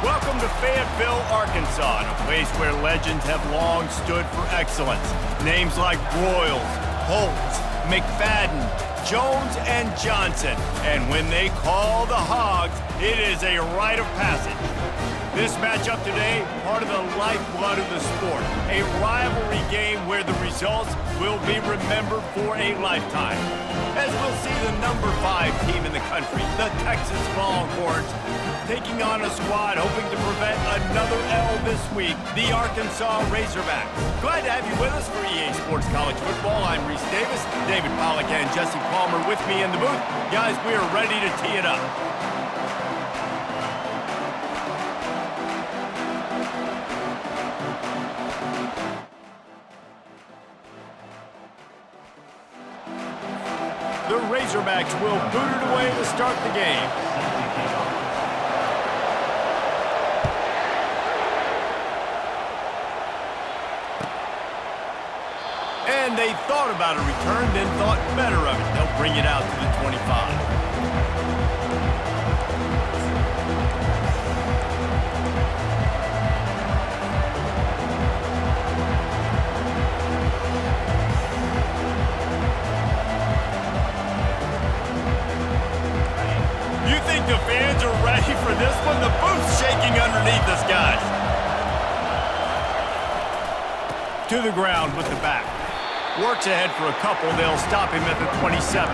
Welcome to Fayetteville, Arkansas, a place where legends have long stood for excellence. Names like Broyles, Holtz, McFadden, Jones, and Johnson. And when they call the Hogs, it is a rite of passage. This matchup today, part of the lifeblood of the sport. A rivalry game where the results will be remembered for a lifetime. As we'll see the number 5 team in the country, the Texas Longhorns, taking on a squad hoping to prevent another L this week, the Arkansas Razorbacks. Glad to have you with us for EA Sports College Football. I'm Reese Davis, David Pollack and Jesse Palmer with me in the booth. Guys, we are ready to tee it up. The Razorbacks will boot it away to start the game. And they thought about a return, then thought better of it. They'll bring it out to the 25. You think the fans are ready for this one? The booth's shaking underneath us, guys. To the ground with the back. Works ahead for a couple. They'll stop him at the 27.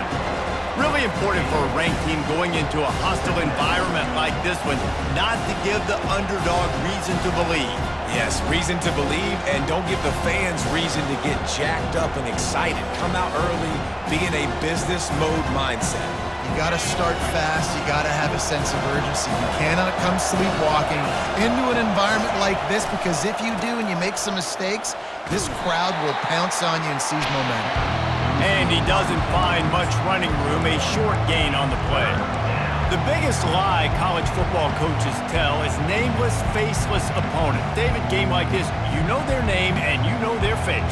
Really important for a ranked team going into a hostile environment like this one, not to give the underdog reason to believe. Yes, reason to believe, and don't give the fans reason to get jacked up and excited. Come out early, be in a business mode mindset. You got to start fast. You got to have a sense of urgency. You cannot come sleepwalking into an environment like this, because if you do and you make some mistakes, this crowd will pounce on you and seize momentum. And he doesn't find much running room, a short gain on the play. The biggest lie college football coaches tell is nameless, faceless opponent. David, game like this, you know their name and you know their face.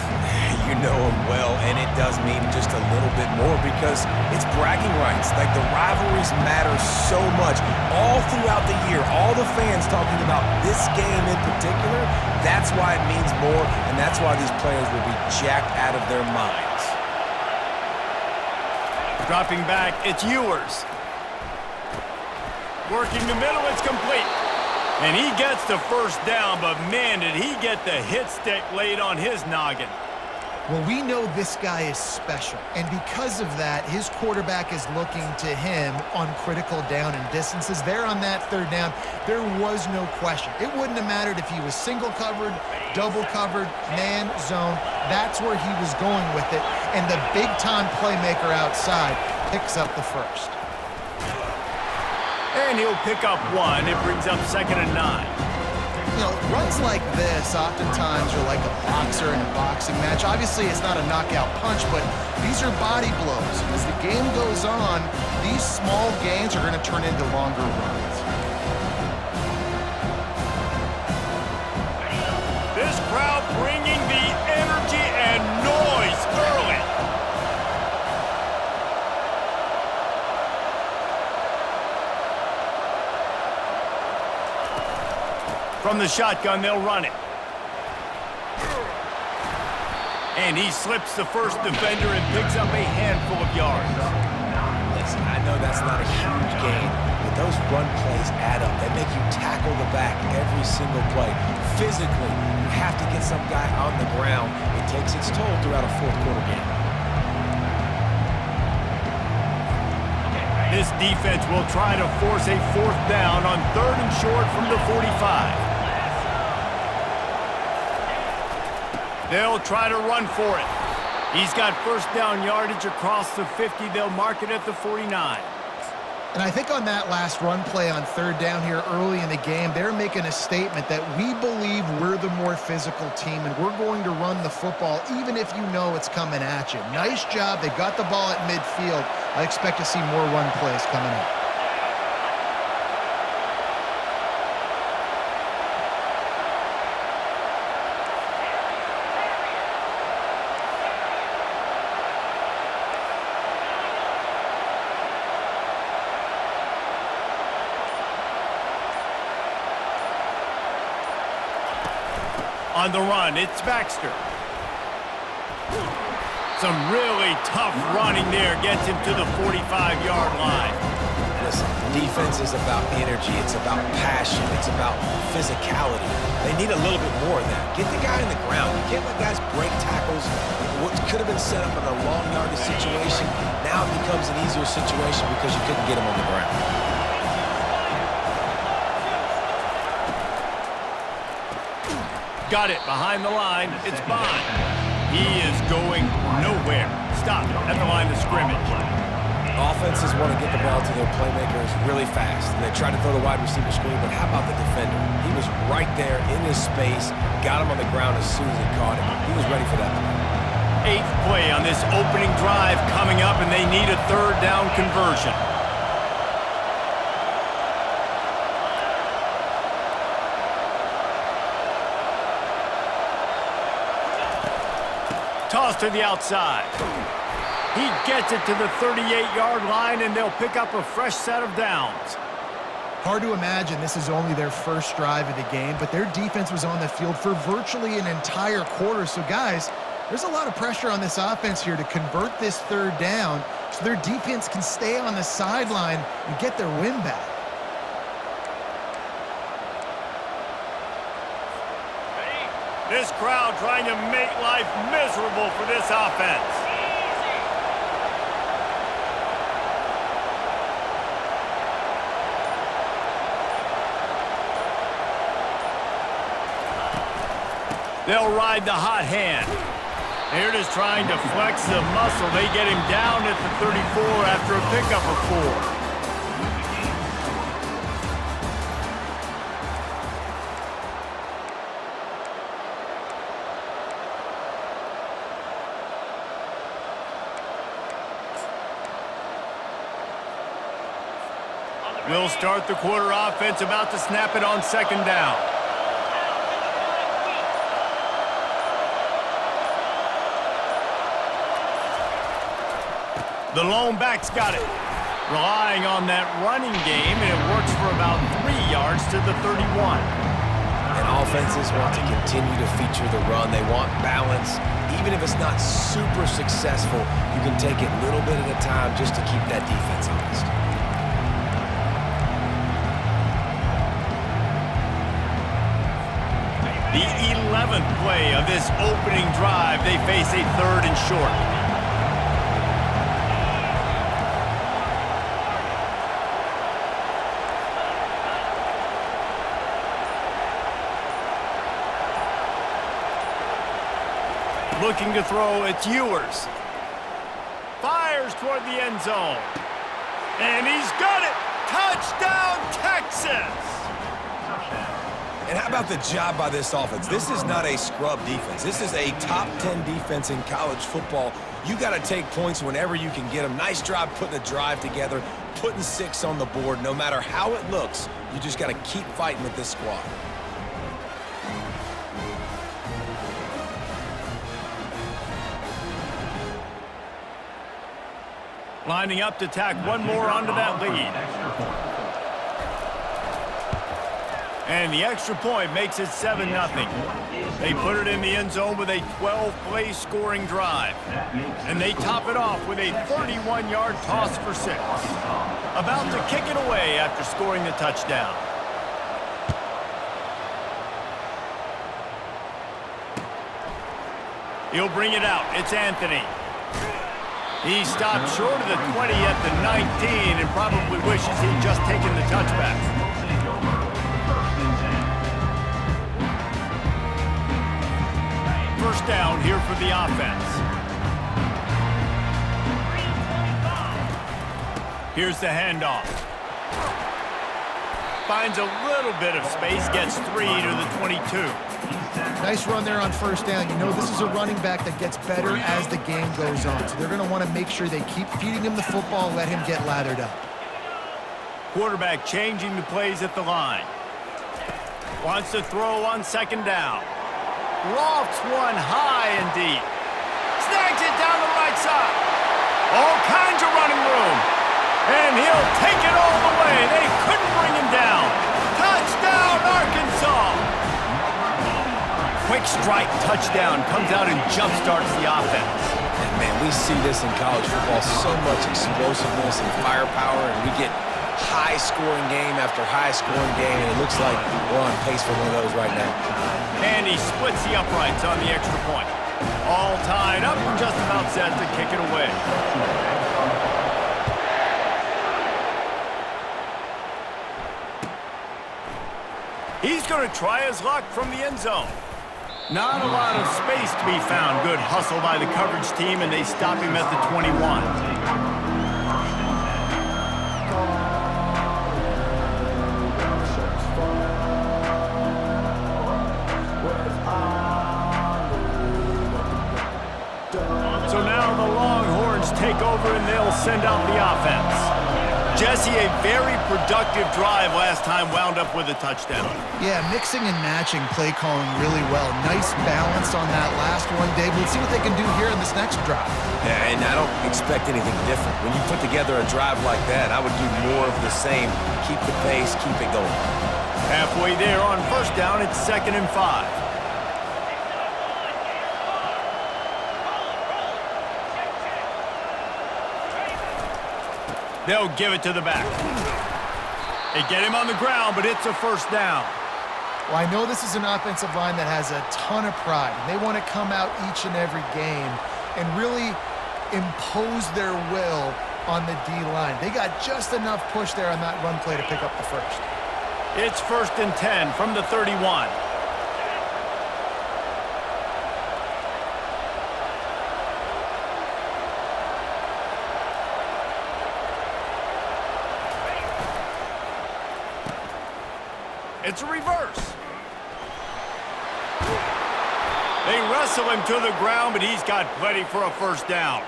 You know them well, and it does mean just a little bit more because it's bragging rights. Like, the rivalries matter so much all throughout the year. All the fans talking about this game in particular, that's why it means more, and that's why these players will be jacked out of their minds. Dropping back, it's Ewers. Working the middle, it's complete. And he gets the first down, but man, did he get the hit stick laid on his noggin. Well, we know this guy is special, and because of that, his quarterback is looking to him on critical down and distances. There on that third down, there was no question. It wouldn't have mattered if he was single covered, double covered, man, zone. That's where he was going with it, and the big-time playmaker outside picks up the first. And he'll pick up one. It brings up 2nd and 9. You know, runs like this oftentimes are like a boxer in a boxing match. Obviously, it's not a knockout punch, but these are body blows. As the game goes on, these small gains are going to turn into longer runs. This crowd bringing the energy and noise early. From the shotgun, they'll run it. And he slips the first defender and picks up a handful of yards. Listen, I know that's not a huge gain, but those run plays add up. They make you tackle the back every single play. Physically, you have to get some guy on the ground. It takes its toll throughout a fourth-quarter game. This defense will try to force a 4th down on 3rd and short from the 45. They'll try to run for it. He's got first down yardage across the 50. They'll mark it at the 49. And I think on that last run play on 3rd down here early in the game, they're making a statement that we believe we're the more physical team and we're going to run the football even if you know it's coming at you. Nice job. They got the ball at midfield. I expect to see more run plays coming up. On the run, it's Baxter. Some really tough running there gets him to the 45-yard line. Listen, defense is about energy. It's about passion. It's about physicality. They need a little bit more of that. Get the guy in the ground. You can't let guys break tackles. What could have been set up in a long yardage situation, now it becomes an easier situation because you couldn't get him on the ground. Got it behind the line. It's Bond. He is going nowhere. Stop at the line of scrimmage. Offenses want to get the ball to their playmakers really fast, and they try to throw the wide receiver screen, but how about the defender? He was right there in his space, got him on the ground as soon as he caught him. He was ready for that play. 8th play on this opening drive coming up, and they need a 3rd down conversion. Toss to the outside. He gets it to the 38-yard line, and they'll pick up a fresh set of downs. Hard to imagine this is only their first drive of the game, but their defense was on the field for virtually an entire quarter. So, guys, there's a lot of pressure on this offense here to convert this 3rd down so their defense can stay on the sideline and get their win back. This crowd trying to make life miserable for this offense. They'll ride the hot hand. They're just trying to flex the muscle. They get him down at the 34 after a pickup of 4. We'll start the quarter offense, about to snap it on 2nd down. The lone back's got it. Relying on that running game, and it works for about 3 yards to the 31. And offenses want to continue to feature the run. They want balance. Even if it's not super successful, you can take it little bit at a time just to keep that defense honest. The 11th play of this opening drive, they face a 3rd and short. Looking to throw, it's Ewers. Fires toward the end zone. And he's got it! Touchdown, Texas! And how about the job by this offense? This is not a scrub defense. This is a top 10 defense in college football. You got to take points whenever you can get them. Nice job putting a drive together, putting 6 on the board. No matter how it looks, you just got to keep fighting with this squad. Lining up to tack one more onto that lead. And the extra point makes it 7-0. They put it in the end zone with a 12-play scoring drive. And they top it off with a 31-yard toss for 6. About to kick it away after scoring the touchdown. He'll bring it out. It's Anthony. He stopped short of the 20 at the 19 and probably wishes he'd just taken the touchback. First down here for the offense. Here's the handoff. Finds a little bit of space, gets 3 to the 22. Nice run there on first down. You know this is a running back that gets better as the game goes on. So they're going to want to make sure they keep feeding him the football and let him get lathered up. Quarterback changing the plays at the line. Wants to throw on second down. Lofts one high and deep. Snags it down the right side. All kinds of running room. And he'll take it all the way. They couldn't bring him down. Touchdown, Arkansas. quick strike touchdown comes out and jump-starts the offense. And man, we see this in college football, so much explosiveness and firepower, and we get high-scoring game after high-scoring game, and it looks like we're on pace for one of those right now. And he splits the uprights on the extra point. All tied up and just about set to kick it away. He's going to try his luck from the end zone. Not a lot of space to be found. Good hustle by the coverage team, and they stop him at the 21. So now the Longhorns take over, and they'll send out the offense. Jesse, a very productive drive last time, wound up with a touchdown. Yeah, mixing and matching play calling really well. Nice balance on that last one, Dave. Let's see what they can do here in this next drive. Yeah, and I don't expect anything different. When you put together a drive like that, I would do more of the same. Keep the pace, keep it going. Halfway there on first down, it's 2nd and 5. They'll give it to the back. They get him on the ground, but it's a first down. Well, I know this is an offensive line that has a ton of pride, and they want to come out each and every game and really impose their will on the D-line. They got just enough push there on that run play to pick up the first. It's 1st and 10 from the 31. It's a reverse. They wrestle him to the ground, but he's got plenty for a first down.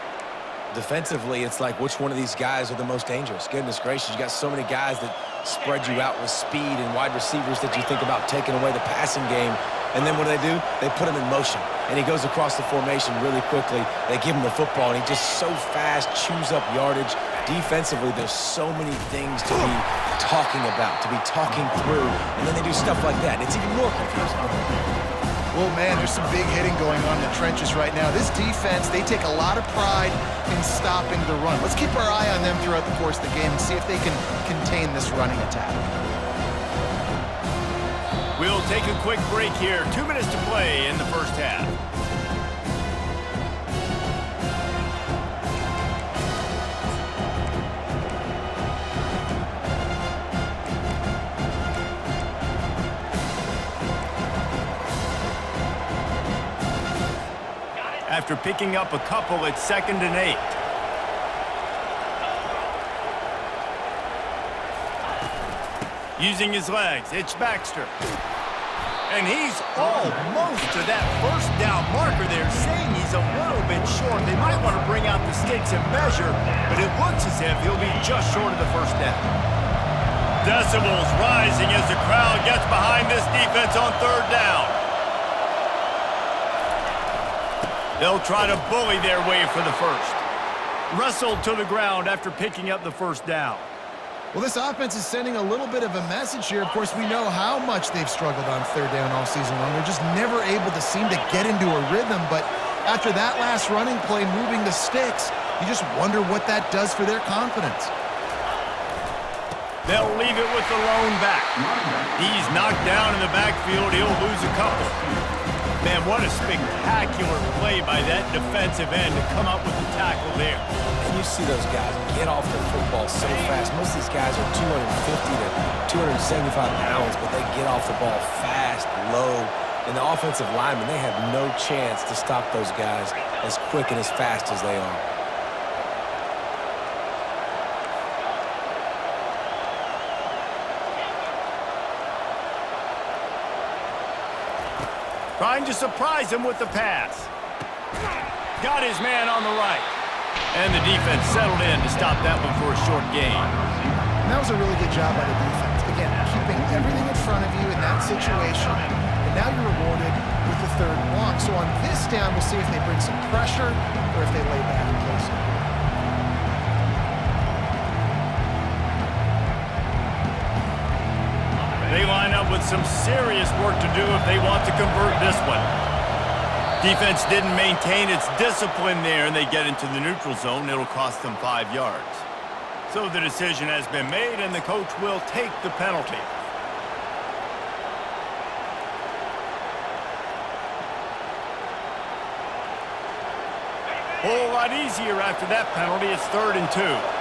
Defensively, it's like which one of these guys are the most dangerous. Goodness gracious, you got so many guys that spread you out with speed and wide receivers that you think about taking away the passing game. And then what do? They put him in motion, and he goes across the formation really quickly. They give him the football, and he just so fast, chews up yardage. Defensively, there's so many things to be talking about, to be talking through, and then they do stuff like that, and it's even more confusing. Well, man, there's some big hitting going on in the trenches right now. This defense, they take a lot of pride in stopping the run. Let's keep our eye on them throughout the course of the game and see if they can contain this running attack. We'll take a quick break here. 2 minutes to play in the first half. After picking up a couple, it's 2nd and 8. Using his legs, it's Baxter. And he's almost to that first down marker there, saying he's a little bit short. They might want to bring out the sticks and measure, but it looks as if he'll be just short of the first down. Decibels rising as the crowd gets behind this defense on 3rd down. They'll try to bully their way for the first. Wrestled to the ground after picking up the first down. Well, this offense is sending a little bit of a message here. Of course, we know how much they've struggled on 3rd down all season long. They're just never able to seem to get into a rhythm. But after that last running play, moving the sticks, you just wonder what that does for their confidence. They'll leave it with the lone back. He's knocked down in the backfield. He'll lose a couple. Man, what a spectacular play by that defensive end to come up with the tackle there. And you see those guys get off the football so fast. Most of these guys are 250 to 275 pounds, but they get off the ball fast, low. And the offensive linemen, they have no chance to stop those guys as quick and as fast as they are. Trying to surprise him with the pass. Got his man on the right. And the defense settled in to stop that one for a short gain. And that was a really good job by the defense. Again, keeping everything in front of you in that situation. And now you're rewarded with the 3rd and long. So on this down, we'll see if they bring some pressure or if they lay back and place it. They line up with some serious work to do if they want to convert this one. Defense didn't maintain its discipline there, and they get into the neutral zone. It'll cost them 5 yards. So the decision has been made, and the coach will take the penalty. A whole lot easier after that penalty. It's 3rd and 2.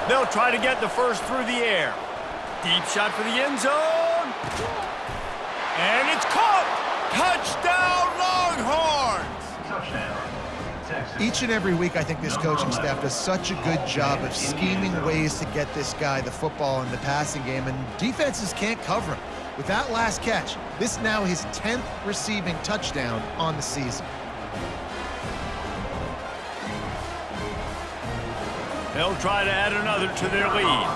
They'll try to get the first through the air. Deep shot for the end zone. And it's caught! Touchdown, Longhorns! Touchdown. Each and every week, I think this coaching staff does such a good job of scheming ways to get this guy the football in the passing game, and defenses can't cover him. With that last catch, this now his 10th receiving touchdown on the season. They'll try to add another to their lead.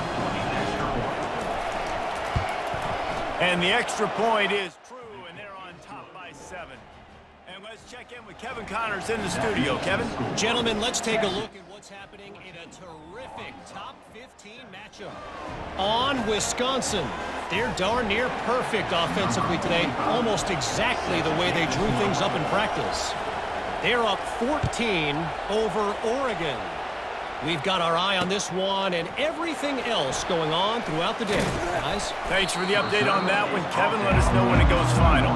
And the extra point is true, and they're on top by 7. And let's check in with Kevin Connors in the studio. Kevin? Gentlemen, let's take a look at what's happening in a terrific top 15 matchup. On Wisconsin, they're darn near perfect offensively today, almost exactly the way they drew things up in practice. They're up 14 over Oregon. We've got our eye on this one and everything else going on throughout the day, guys. Thanks for the update on that one, Kevin. Let us know when it goes final.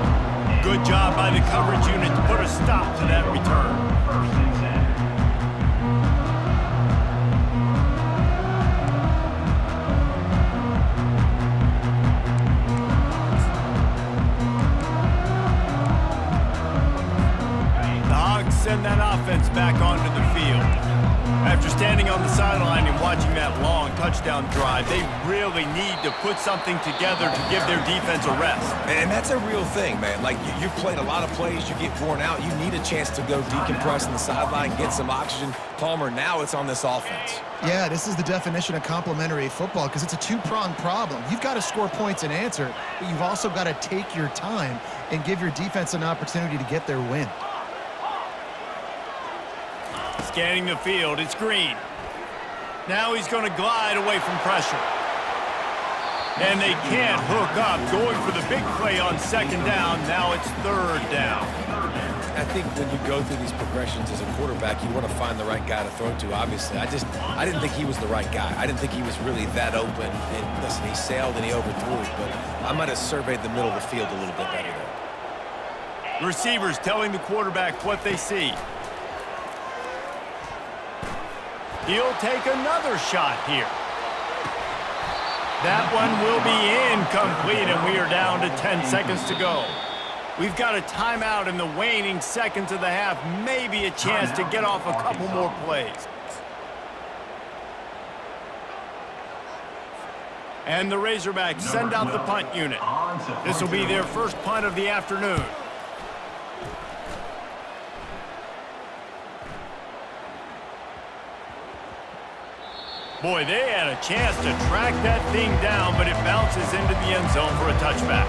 Good job by the coverage unit to put a stop to that return. The Hogs send that offense back onto the field. After standing on the sideline and watching that long touchdown drive, they really need to put something together to give their defense a rest. And that's a real thing, man. Like, you've played a lot of plays, you get worn out, you need a chance to go decompress on the sideline, get some oxygen. Palmer, now it's on this offense. Yeah, this is the definition of complementary football because it's a two-pronged problem. You've got to score points and answer, but you've also got to take your time and give your defense an opportunity to get their win. Scanning the field, it's Green. Now he's going to glide away from pressure. And they can't hook up, going for the big play on 2nd down. Now it's 3rd down. I think when you go through these progressions as a quarterback, you want to find the right guy to throw to, obviously. I didn't think he was the right guy. I didn't think he was really that open. And listen, he sailed and he overthrew it, but I might have surveyed the middle of the field a little bit better there. Receivers telling the quarterback what they see. He'll take another shot here. That one will be incomplete, and we are down to 10 seconds to go. We've got a timeout in the waning seconds of the half, maybe a chance to get off a couple more plays. And the Razorbacks send out the punt unit. This will be their first punt of the afternoon. Boy, they had a chance to track that thing down, but it bounces into the end zone for a touchback.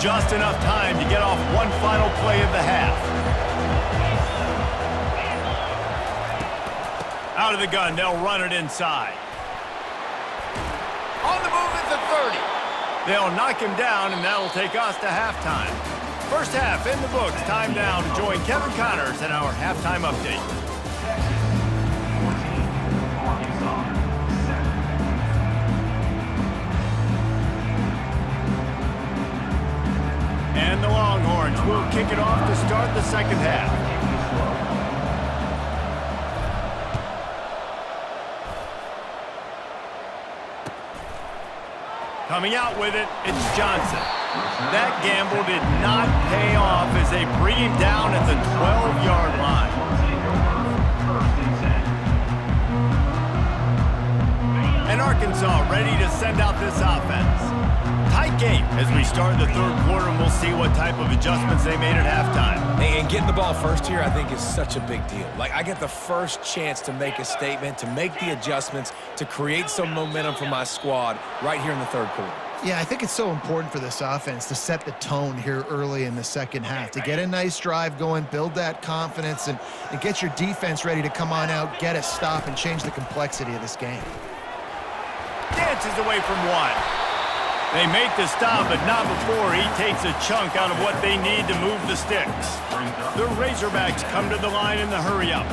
Just enough time to get off one final play of the half. Out of the gun, they'll run it inside. On the move at the 30. They'll knock him down, and that'll take us to halftime. First half in the books. Time now to join Kevin Connors in our halftime update. And the Longhorns will kick it off to start the second half. Coming out with it, it's Johnson. That gamble did not pay off as they bring him down at the 12-yard line. And Arkansas ready to send out this offense. tight game as we start the third quarter, and we'll see what type of adjustments they made at halftime. And getting the ball first here, I think, is such a big deal. Like, I get the first chance to make a statement, to make the adjustments, to create some momentum for my squad right here in the third quarter. Yeah, I think it's so important for this offense to set the tone here early in the second half, to get a nice drive going, build that confidence, and get your defense ready to come on out, get a stop, and change the complexity of this game. Dances away from one. They make the stop, but not before he takes a chunk out of what they need to move the sticks. The Razorbacks come to the line in the hurry-up.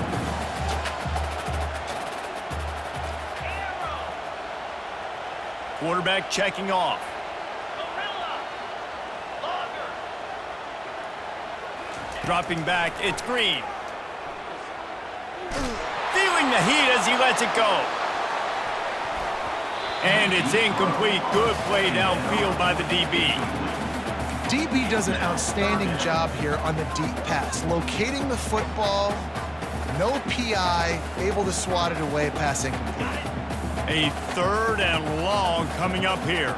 Quarterback checking off. Dropping back, it's Green. Feeling the heat as he lets it go. And it's incomplete. Good play downfield by the DB. DB does an outstanding job here on the deep pass, locating the football, no PI, able to swat it away, pass incomplete. A third and long coming up here.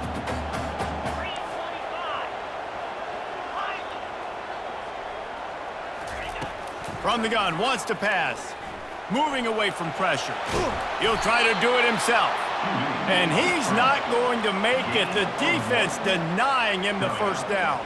From the gun, wants to pass. Moving away from pressure. He'll try to do it himself. And he's not going to make it. The defense denying him the first down.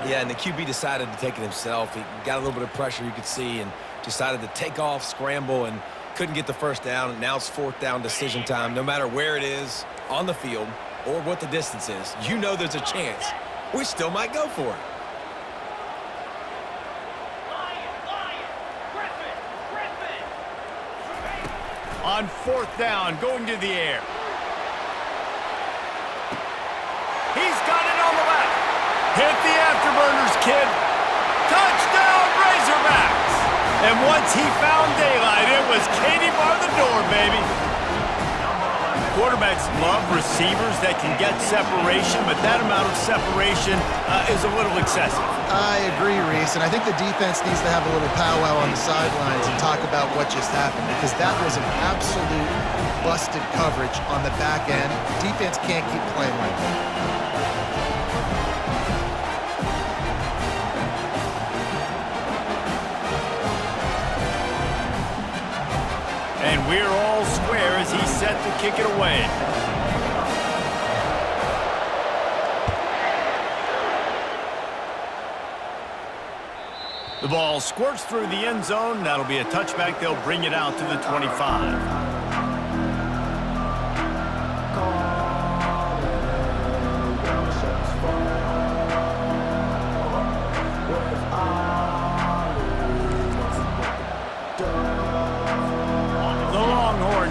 Yeah, and the QB decided to take it himself. He got a little bit of pressure, you could see, and decided to take off, scramble, and couldn't get the first down. And now it's fourth down decision time. No matter where it is on the field or what the distance is, you know there's a chance we still might go for it. On fourth down, going to the air. He's got it on the left. Hit the afterburners, kid. Touchdown, Razorbacks. And once he found daylight, it was Katie bar the door, baby. Quarterbacks love receivers that can get separation, but that amount of separation is a little excessive. I agree, Reese, and I think the defense needs to have a little powwow on the sidelines and talk about what just happened, because that was an absolute busted coverage on the back end. Defense can't keep playing like that. And we're all square as he's set to kick it away. The ball squirts through the end zone. That'll be a touchback. They'll bring it out to the 25.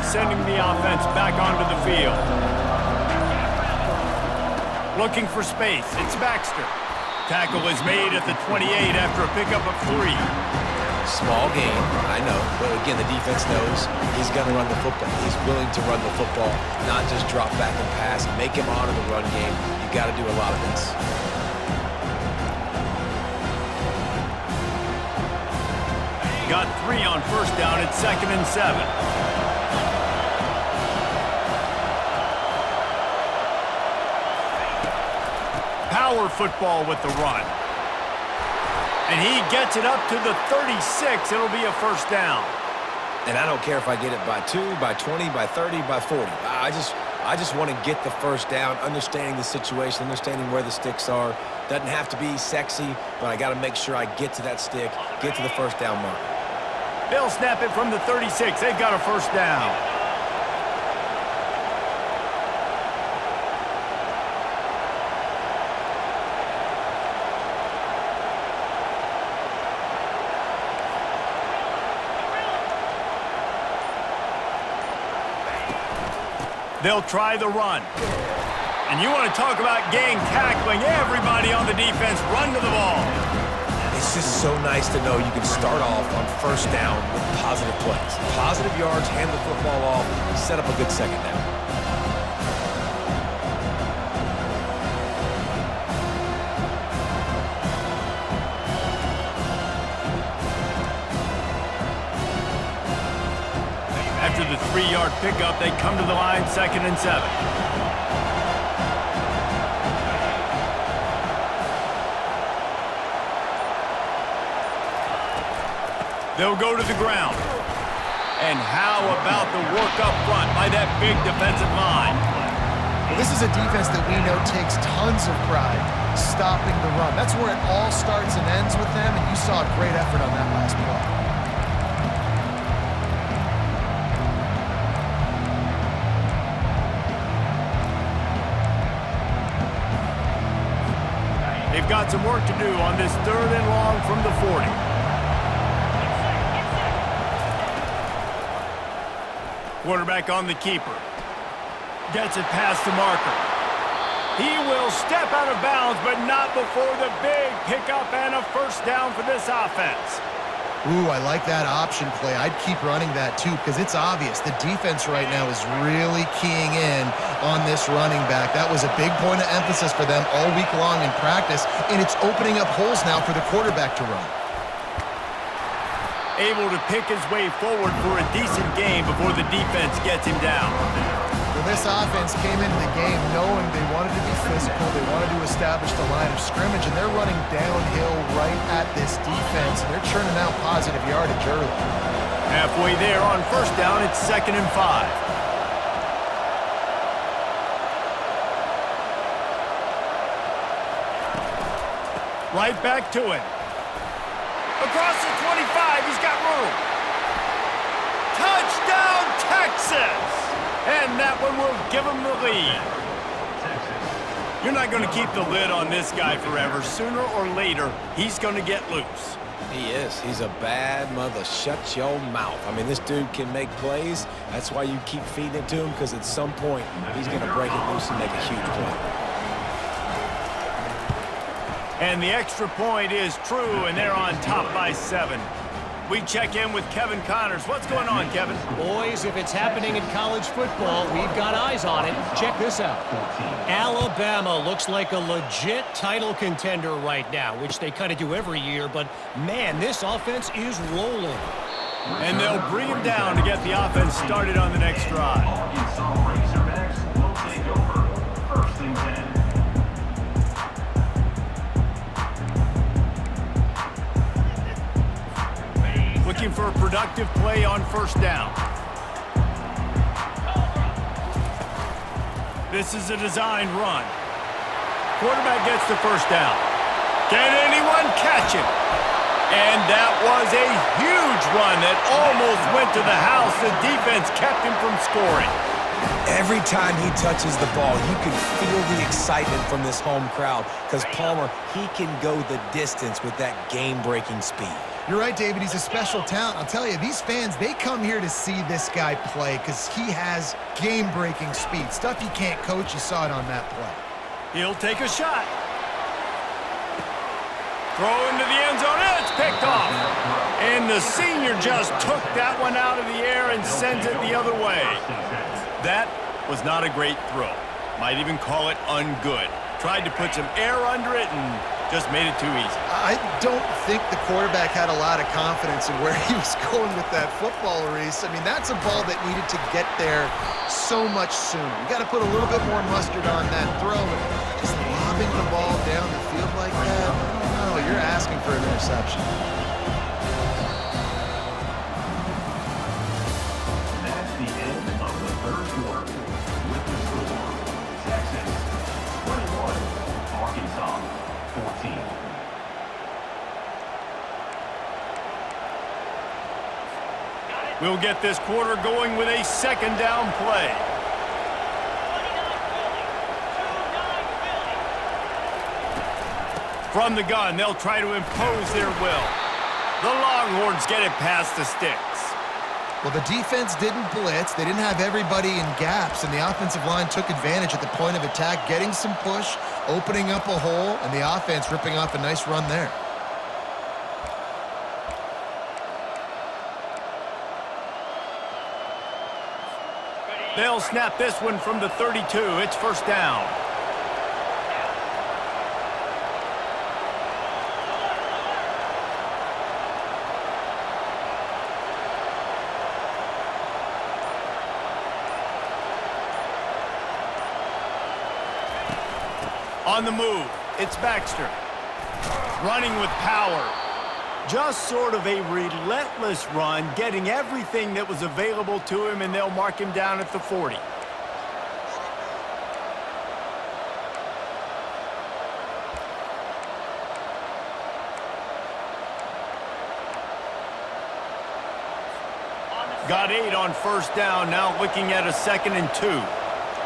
Sending the offense back onto the field. Looking for space. It's Baxter. Tackle is made at the 28 after a pickup of 3. Small game, I know, but again, the defense knows he's going to run the football. He's willing to run the football, not just drop back and pass, make him honor the run game. You got to do a lot of this. Got 3 on first down at 2nd and 7. Power football with the run. And he gets it up to the 36. It'll be a first down. And I don't care if I get it by 2, by 20, by 30, by 40. I just want to get the first down, understanding the situation, understanding where the sticks are. Doesn't have to be sexy, but I got to make sure I get to that stick, get to the first down mark. They'll snap it from the 36. They've got a first down. They'll try the run. And you want to talk about gang tackling. Everybody on the defense run to the ball. It's just so nice to know you can start off on first down with positive plays. Positive yards, hand the football off, set up a good second down. After the 3-yard pickup, they come to the line, 2nd and 7. They'll go to the ground. And how about the work up front by that big defensive line? Well, this is a defense that we know takes tons of pride stopping the run. That's where it all starts and ends with them, and you saw a great effort on that last play. They've got some work to do on this 3rd and long from the 40. Quarterback on the keeper. Gets it past the marker. He will step out of bounds, but not before the big pickup and a first down for this offense. Ooh, I like that option play. I'd keep running that too because it's obvious the defense right now is really keying in on this running back. That was a big point of emphasis for them all week long in practice, and it's opening up holes now for the quarterback to run. Able to pick his way forward for a decent game before the defense gets him down. Well, this offense came into the game knowing they wanted to be physical, they wanted to establish the line of scrimmage, and they're running downhill right at this defense, and they're churning out positive yardage early. Halfway there on first down, it's 2nd and 5. Right back to it. Across the 25, he's got room. Touchdown, Texas! And that one will give him the lead. You're not going to keep the lid on this guy forever. Sooner or later, he's going to get loose. He is. He's a bad mother. Shut your mouth. I mean, this dude can make plays. That's why you keep feeding it to him, because at some point, he's going to break it loose and make a huge play. And the extra point is true, and they're on top by 7. We check in with Kevin Connors. What's going on, Kevin? Boys, if it's happening in college football, we've got eyes on it. Check this out. Alabama looks like a legit title contender right now, which they kind of do every year, but man, this offense is rolling. And they'll bring him down to get the offense started on the next drive. Looking for a productive play on first down. This is a designed run. Quarterback gets the first down. Can anyone catch him? And that was a huge run that almost went to the house. The defense kept him from scoring. Every time he touches the ball, you can feel the excitement from this home crowd because Palmer, he can go the distance with that game-breaking speed. You're right, David. He's a special talent. I'll tell you, these fans, they come here to see this guy play because he has game-breaking speed. Stuff you can't coach. You saw it on that play. He'll take a shot. Throw into the end zone. It's picked off. And the senior just took that one out of the air and sends it the other way. That was not a great throw. Might even call it ungood. Tried to put some air under it and just made it too easy. I don't think the quarterback had a lot of confidence in where he was going with that football, Reese. I mean, that's a ball that needed to get there so much sooner. You got to put a little bit more mustard on that throw. Just lobbing the ball down the field like that, I don't know. You're asking for an interception. That's the end of the third quarter. With the score, Texas 21, Arkansas 14. We'll get this quarter going with a second down play. From the gun, they'll try to impose their will. The Longhorns get it past the sticks. Well, the defense didn't blitz. They didn't have everybody in gaps, and the offensive line took advantage at the point of attack, getting some push, opening up a hole, and the offense ripping off a nice run there. They'll snap this one from the 32. It's first down. On the move, it's Baxter. Running with power. Just sort of a relentless run, getting everything that was available to him, and they'll mark him down at the 40. Got 8 on first down, now looking at a 2nd and 2.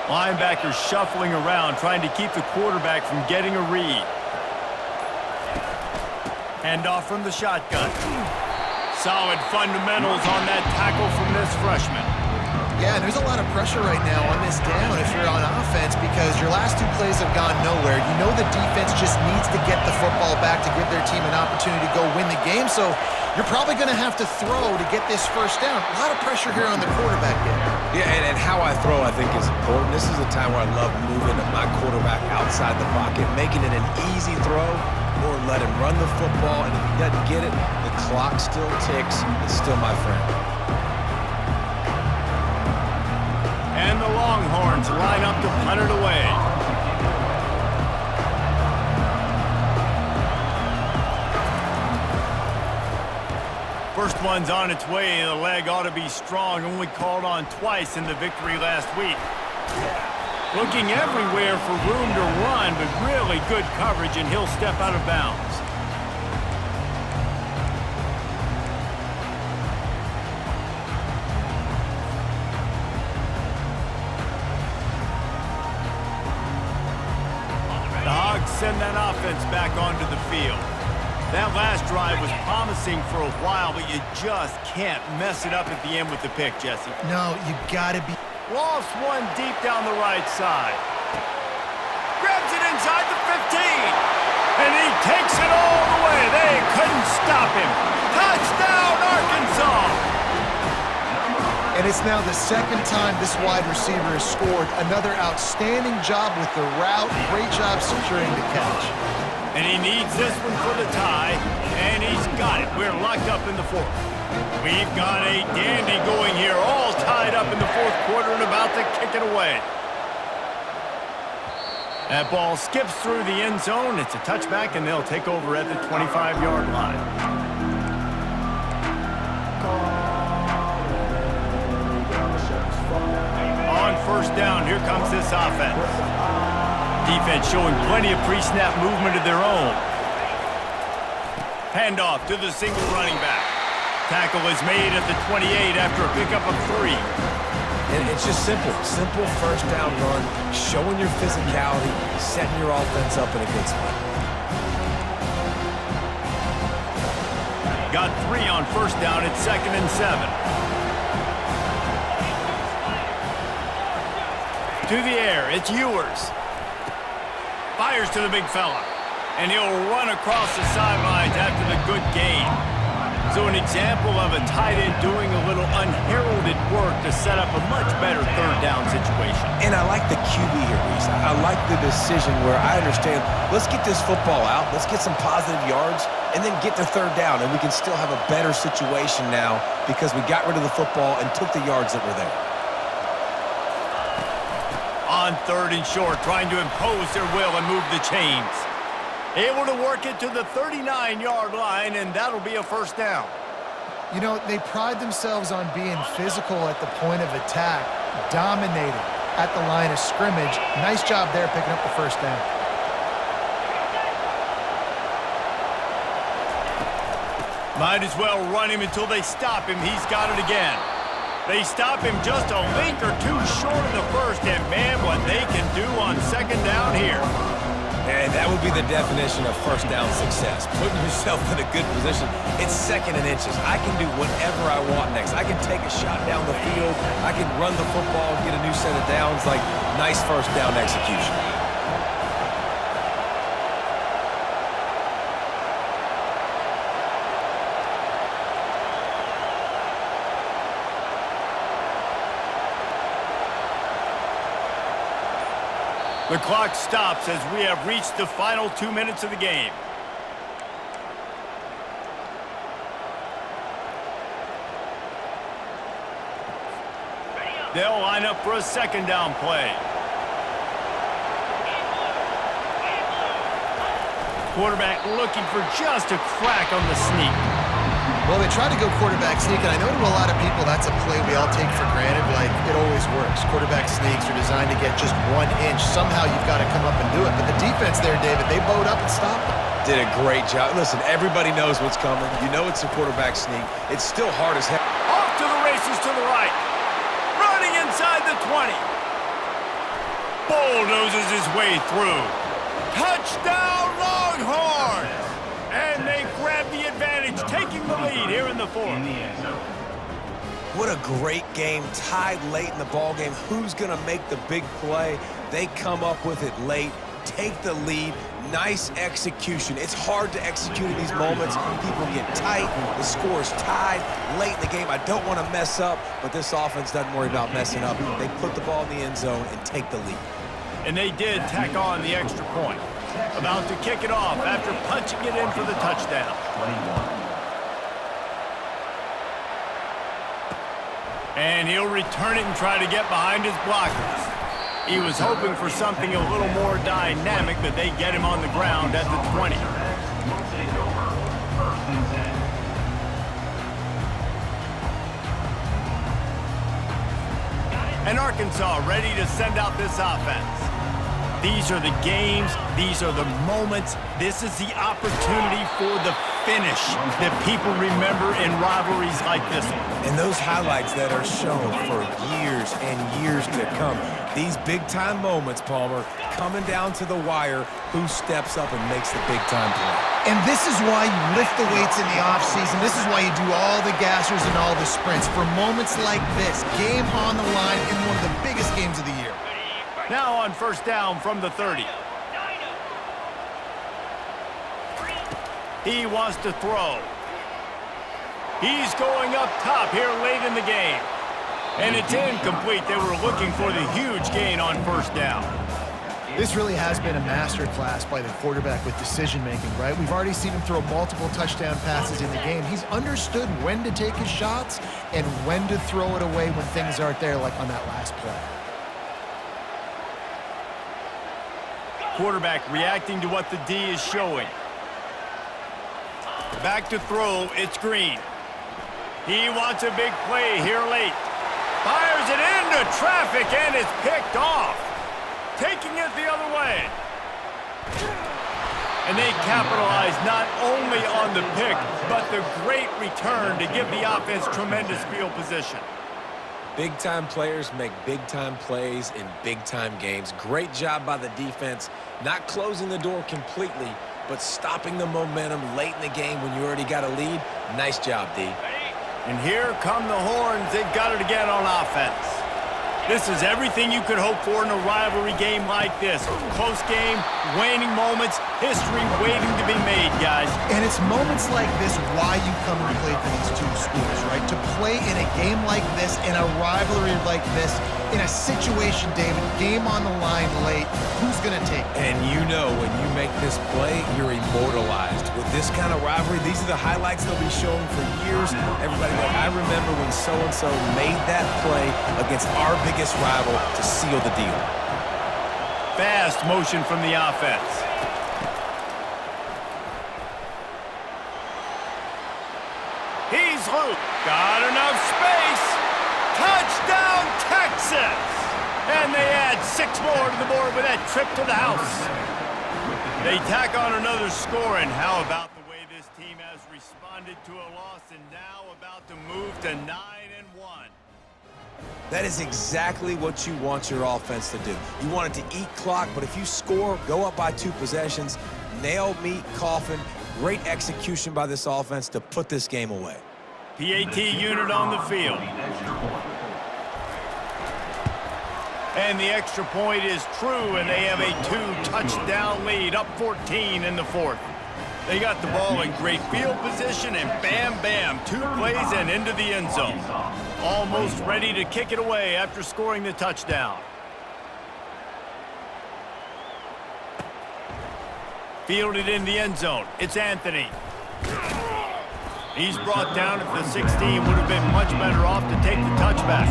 Linebackers shuffling around, trying to keep the quarterback from getting a read. Handoff from the shotgun. Solid fundamentals on that tackle from this freshman. Yeah, and there's a lot of pressure right now on this down if you're on offense because your last 2 plays have gone nowhere. You know the defense just needs to get the football back to give their team an opportunity to go win the game, so you're probably going to have to throw to get this first down. A lot of pressure here on the quarterback game. Yeah, and how I throw, I think, is important. This is a time where I love moving my quarterback outside the pocket, making it an easy throw, or let him run the football, and if he doesn't get it, the clock still ticks. It's still my friend. And the Longhorns line up to punt it away. First one's on its way. The leg ought to be strong. Only called on twice in the victory last week. Looking everywhere for room to run, but really good coverage, and he'll step out of bounds. The Hogs send that offense back onto the field. That last drive was promising for a while, but you just can't mess it up at the end with the pick, Jesse. No, you got to be... Lost one deep down the right side. Grabs it inside the 15. And he takes it all the way. They couldn't stop him. Touchdown, Arkansas! And it's now the 2nd time this wide receiver has scored. Another outstanding job with the route. Great job securing the catch. And he needs this one for the tie, and he's got it. We're locked up in the 4th. We've got a dandy going here, all tied up in the 4th quarter and about to kick it away. That ball skips through the end zone. It's a touchback, and they'll take over at the 25-yard line. On first down, here comes this offense. Defense showing plenty of pre-snap movement of their own. Handoff to the single running back. Tackle is made at the 28 after a pickup of 3. And it's just simple. Simple first down run, showing your physicality, setting your offense up in a good spot. Got 3 on first down at 2nd and 7. To the air, it's Ewers. Fires to the big fella, and he'll run across the sidelines after the good gain. So an example of a tight end doing a little unheralded work to set up a much better 3rd down situation. And I like the QB here, Reese. I like the decision where I understand, let's get this football out, let's get some positive yards, and then get to 3rd down, and we can still have a better situation now because we got rid of the football and took the yards that were there. On 3rd and short, trying to impose their will and move the chains. Able to work it to the 39-yard line, and that'll be a first down. You know, they pride themselves on being physical at the point of attack, dominating at the line of scrimmage. Nice job there picking up the first down. Might as well run him until they stop him. He's got it again. They stop him just a link or 2 short of the first, and man, what they can do on 2nd down here. And that would be the definition of first down success, putting yourself in a good position. It's 2nd and inches. I can do whatever I want next. I can take a shot down the field. I can run the football and get a new set of downs. Like, nice first down execution. The clock stops as we have reached the final 2 minutes of the game. They'll line up for a 2nd down play. Quarterback looking for just a crack on the sneak. Well, they tried to go quarterback sneak, and I know to a lot of people that's a play we all take for granted, like it always works. Quarterback sneaks are designed to get just 1 inch. Somehow you've got to come up and do it. But the defense there, David, they bowed up and stopped them. Did a great job. Listen, everybody knows what's coming. You know it's a quarterback sneak. It's still hard as heck. Off to the races to the right. Running inside the 20. Bulldozes his way through. Touchdown, Longhorns! And they grab the advantage, taking the lead here in the fourth. What a great game, tied late in the ball game. Who's going to make the big play? They come up with it late, take the lead. Nice execution. It's hard to execute in these moments. People get tight. The score's tied late in the game. I don't want to mess up, but this offense doesn't worry about messing up. They put the ball in the end zone and take the lead. And they did tack on the extra point. About to kick it off after punching it in for the touchdown. And he'll return it and try to get behind his blockers. He was hoping for something a little more dynamic, but they get him on the ground at the 20. And Arkansas ready to send out this offense. These are the games. These are the moments. This is the opportunity for the finish that people remember in rivalries like this one. And those highlights that are shown for years and years to come. These big-time moments, Palmer, coming down to the wire, who steps up and makes the big-time play. And this is why you lift the weights in the offseason. This is why you do all the gassers and all the sprints. For moments like this, game on the line in one of the biggest games of the year. Now on first down from the 30. He wants to throw. He's going up top here late in the game. And it's incomplete. They were looking for the huge gain on first down. This really has been a masterclass by the quarterback with decision-making, right? We've already seen him throw multiple touchdown passes in the game. He's understood when to take his shots and when to throw it away when things aren't there, like on that last play. Quarterback reacting to what the D is showing. Back to throw, it's Green. He wants a big play here late. Fires it into traffic and is picked off. Taking it the other way. And they capitalize not only on the pick, but the great return to give the offense tremendous field position. Big-time players make big-time plays in big-time games. Great job by the defense, not closing the door completely, but stopping the momentum late in the game when you already got a lead. Nice job, D. And here come the Horns. They've got it again on offense. This is everything you could hope for in a rivalry game like this. Close game, waning moments, history waiting to be made, guys. And it's moments like this why you come and play for these two schools, right? To play in a game like this, in a rivalry like this, in a situation, David, game on the line late, who's going to take it? And you know when you make this play, you're immortalized. With this kind of rivalry, these are the highlights they'll be showing for years. Everybody like, I remember when so-and-so made that play against our biggest rival to seal the deal. Fast motion from the offense. He's loose. Got enough space. Touchdown, Texas! And they add 6 more to the board with that trip to the house. They tack on another score, and how about the way this team has responded to a loss and now about to move to 9-1. That is exactly what you want your offense to do. You want it to eat clock, but if you score, go up by 2 possessions, nail, meet, coffin. Great execution by this offense to put this game away. PAT unit on the field. And the extra point is true, and they have a 2-touchdown lead, up 14 in the fourth. They got the ball in great field position, and bam, bam, 2 plays and into the end zone. Almost ready to kick it away after scoring the touchdown. Fielded in the end zone. It's Anthony. He's brought down at the 16. Would have been much better off to take the touchback.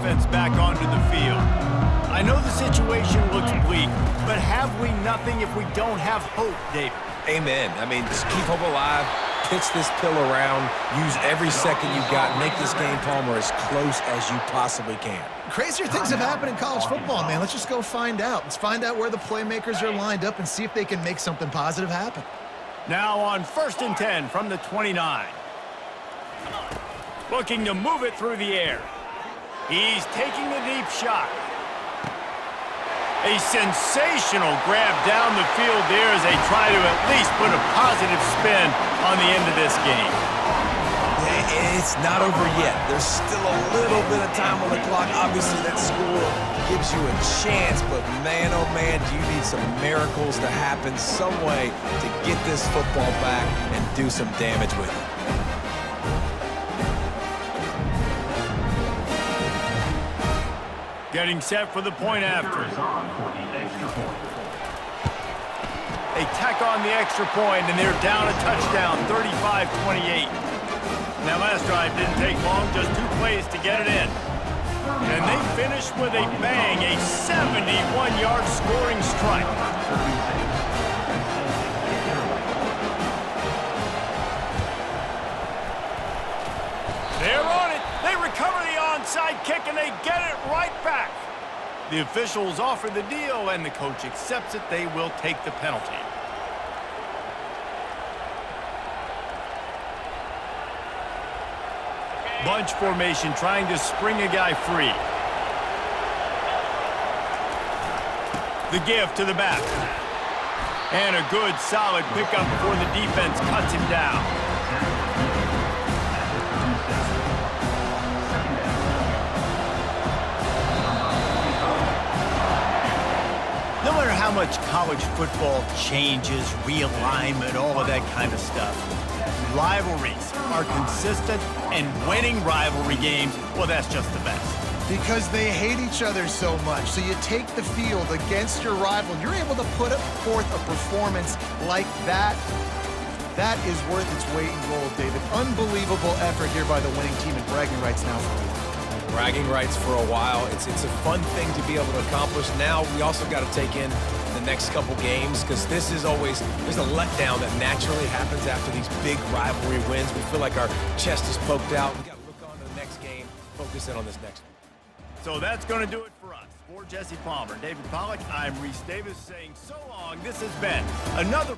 offense back onto the field. I know the situation looks bleak, but have we nothing if we don't have hope, David? Amen. I mean, just keep hope alive, pitch this pill around, use every second you got, make this game, Palmer, as close as you possibly can. Crazier things have happened in college football, man. Let's just go find out. Let's find out where the playmakers are lined up and see if they can make something positive happen. Now on 1st and 10 from the 29. Looking to move it through the air. He's taking a deep shot. A sensational grab down the field there as they try to at least put a positive spin on the end of this game. It's not over yet. There's still a little bit of time on the clock. Obviously, that score gives you a chance, but man, oh man, do you need some miracles to happen some way to get this football back and do some damage with it. Getting set for the point after. They tack on the extra point, and they're down a touchdown, 35-28. Now, last drive didn't take long, just 2 plays to get it in. And they finish with a bang, a 71-yard scoring strike. They're on it. They recover the onside kick, and they get it right back. The officials offer the deal, and the coach accepts it. They will take the penalty. Bunch formation, trying to spring a guy free. The give to the back. And a good, solid pickup before the defense cuts him down. No matter how much college football changes, realignment, all of that kind of stuff, rivalries are consistent, and winning rivalry games, well, that's just the best. Because they hate each other so much. So you take the field against your rival. You're able to put forth a performance like that. That is worth its weight in gold, David. Unbelievable effort here by the winning team, and bragging rights now for a while. Bragging rights for a while. It's a fun thing to be able to accomplish. Now we also got to take in the next couple games, because this is always, there's a letdown that naturally happens after these big rivalry wins. We feel like our chest is poked out. We got to look on to the next game, focus in on this next one. So that's going to do it for us. For Jesse Palmer, David Pollack, I'm Reese Davis saying so long. This has been another